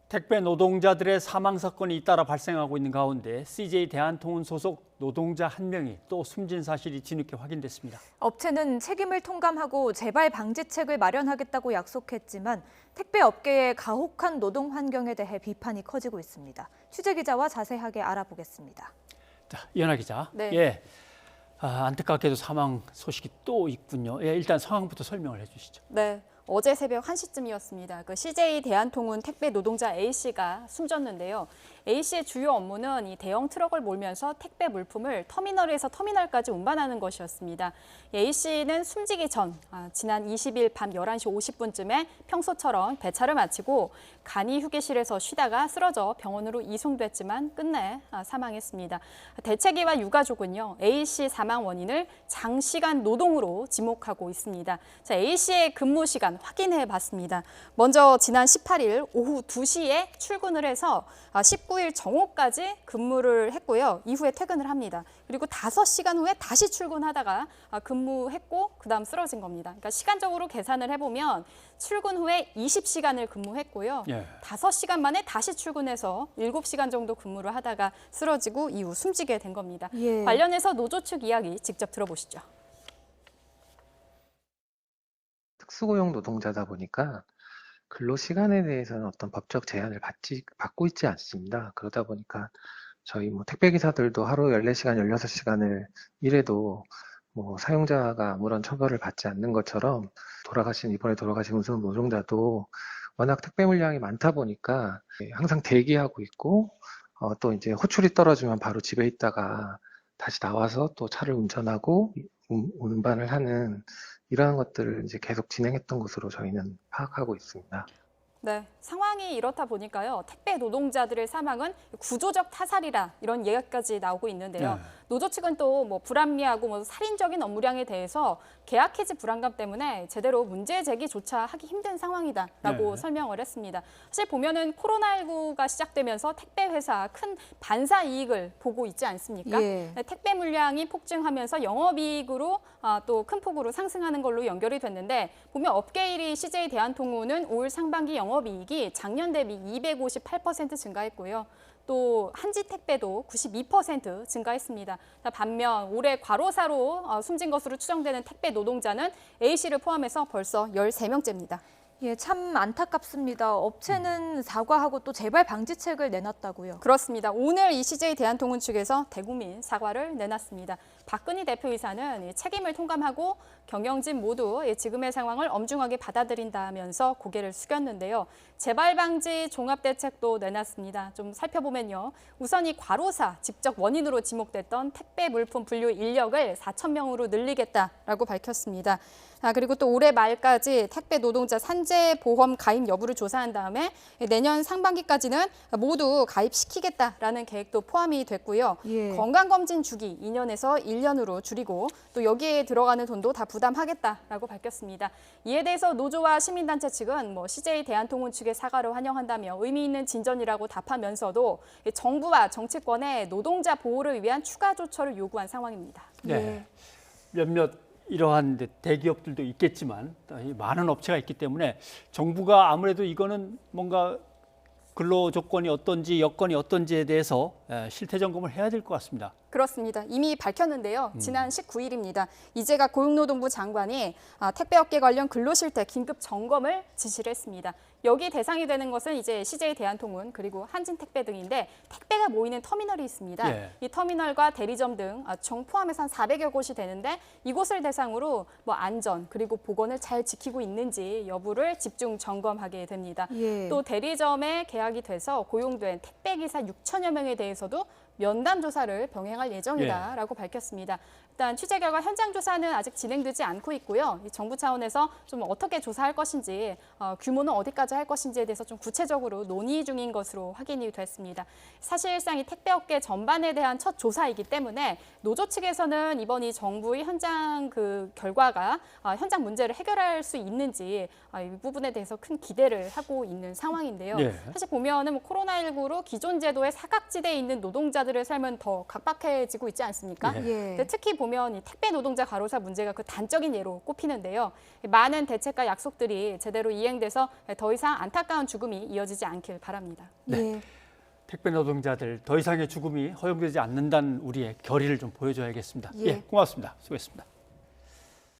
택배 노동자들의 사망 사건이 잇따라 발생하고 있는 가운데 CJ 대한통운 소속 노동자 한 명이 또 숨진 사실이 뒤늦게 확인됐습니다. 업체는 책임을 통감하고 재발 방지책을 마련하겠다고 약속했지만 택배 업계의 가혹한 노동 환경에 대해 비판이 커지고 있습니다. 취재 기자와 자세하게 알아보겠습니다. 자, 이현아 기자. 네. 예. 안타깝게도 사망 소식이 또 있군요. 예, 일단 상황부터 설명을 해주시죠. 네. 어제 새벽 1시쯤이었습니다. CJ 대한통운 택배 노동자 A씨가 숨졌는데요. A씨의 주요 업무는 이 대형 트럭을 몰면서 택배 물품을 터미널에서 터미널까지 운반하는 것이었습니다. A씨는 숨지기 전 지난 20일 밤 11시 50분쯤에 평소처럼 배차를 마치고 간이 휴게실에서 쉬다가 쓰러져 병원으로 이송됐지만 끝내 사망했습니다. 대책위와 유가족은요, A씨 사망 원인을 장시간 노동으로 지목하고 있습니다. 자, A씨의 근무 시간 확인해 봤습니다. 먼저 지난 18일 오후 2시에 출근을 해서 19일 정오까지 근무를 했고요. 이후에 퇴근을 합니다. 그리고 5시간 후에 다시 출근하다가 근무했고 그다음 쓰러진 겁니다. 그러니까 시간적으로 계산을 해보면 출근 후에 20시간을 근무했고요. 예. 5시간 만에 다시 출근해서 7시간 정도 근무를 하다가 쓰러지고 이후 숨지게 된 겁니다. 예. 관련해서 노조 측 이야기 직접 들어보시죠. 특수고용 노동자다 보니까 근로시간에 대해서는 어떤 법적 제한을 받고 있지 않습니다. 그러다 보니까 저희 택배기사들도 하루 14시간, 16시간을 일해도 사용자가 아무런 처벌을 받지 않는 것처럼 이번에 돌아가신 운송 노동자도 워낙 택배 물량이 많다 보니까 항상 대기하고 있고 또 이제 호출이 떨어지면 바로 집에 있다가 다시 나와서 또 차를 운전하고 운반을 하는 이러한 것들을 이제 계속 진행했던 것으로 저희는 파악하고 있습니다. 네, 상황이 이렇다 보니까요. 택배 노동자들의 사망은 구조적 타살이라 이런 얘기까지 나오고 있는데요. 네. 노조 측은 또 불합리하고 살인적인 업무량에 대해서 계약 해지 불안감 때문에 제대로 문제 제기조차 하기 힘든 상황이다라고 네. 설명을 했습니다. 사실 보면은 코로나19가 시작되면서 택배 회사 큰 반사 이익을 보고 있지 않습니까? 예. 택배 물량이 폭증하면서 영업이익으로 또 큰 폭으로 상승하는 걸로 연결이 됐는데 보면 업계 1위 CJ 대한통운은 올 상반기 영업이익이 작년 대비 258% 증가했고요. 또 한지택배도 92% 증가했습니다. 반면 올해 과로사로 숨진 것으로 추정되는 택배 노동자는 A씨를 포함해서 벌써 13명째입니다. 예, 참 안타깝습니다. 업체는 사과하고 또 재발 방지책을 내놨다고요. 그렇습니다. 오늘 이 CJ 대한통운 측에서 대국민 사과를 내놨습니다. 박근희 대표이사는 책임을 통감하고 경영진 모두 지금의 상황을 엄중하게 받아들인다면서 고개를 숙였는데요. 재발 방지 종합대책도 내놨습니다. 좀 살펴보면요. 우선 이 과로사 직접 원인으로 지목됐던 택배 물품 분류 인력을 4,000명으로 늘리겠다라고 밝혔습니다. 그리고 또 올해 말까지 택배 노동자 산재보험 가입 여부를 조사한 다음에 내년 상반기까지는 모두 가입시키겠다라는 계획도 포함이 됐고요. 예. 건강검진 주기 2년에서 1년으로 줄이고 또 여기에 들어가는 돈도 다 부담하겠다라고 밝혔습니다. 이에 대해서 노조와 시민단체 측은 CJ 대한통운 측의 사과를 환영한다며 의미 있는 진전이라고 답하면서도 정부와 정치권의 노동자 보호를 위한 추가 조처를 요구한 상황입니다. 네. 몇몇 이러한 대기업들도 있겠지만 많은 업체가 있기 때문에 정부가 아무래도 이거는 뭔가 근로 조건이 어떤지 여건이 어떤지에 대해서 실태 점검을 해야 될 것 같습니다. 그렇습니다. 이미 밝혔는데요. 지난 19일입니다. 이재갑 고용노동부 장관이 택배업계 관련 근로실태 긴급 점검을 지시를 했습니다. 여기 대상이 되는 것은 이제 CJ 대한통운 그리고 한진택배 등인데 택배가 모이는 터미널이 있습니다. 예. 이 터미널과 대리점 등 총 포함해서 한 400여 곳이 되는데 이곳을 대상으로 안전 그리고 보건을 잘 지키고 있는지 여부를 집중 점검하게 됩니다. 예. 또 대리점에 계약이 돼서 고용된 택배기사 6천여 명에 대해서도 면담 조사를 병행할 예정이다라고 밝혔습니다. 일단 취재 결과 현장 조사는 아직 진행되지 않고 있고요. 이 정부 차원에서 좀 어떻게 조사할 것인지, 규모는 어디까지 할 것인지에 대해서 좀 구체적으로 논의 중인 것으로 확인이 됐습니다. 사실상 이 택배업계 전반에 대한 첫 조사이기 때문에 노조 측에서는 이번 이 정부의 현장 결과가 현장 문제를 해결할 수 있는지 이 부분에 대해서 큰 기대를 하고 있는 상황인데요. 예. 사실 보면은 코로나19로 기존 제도의 사각지대에 있는 노동자들의 삶은 더 각박해지고 있지 않습니까? 예. 예. 근데 특히 보면 이 택배 노동자 과로사 문제가 그 단적인 예로 꼽히는데요. 많은 대책과 약속들이 제대로 이행돼서 더 이상 안타까운 죽음이 이어지지 않길 바랍니다. 예. 택배 노동자들 더 이상의 죽음이 허용되지 않는다는 우리의 결의를 좀 보여줘야겠습니다. 예. 예, 고맙습니다. 수고했습니다.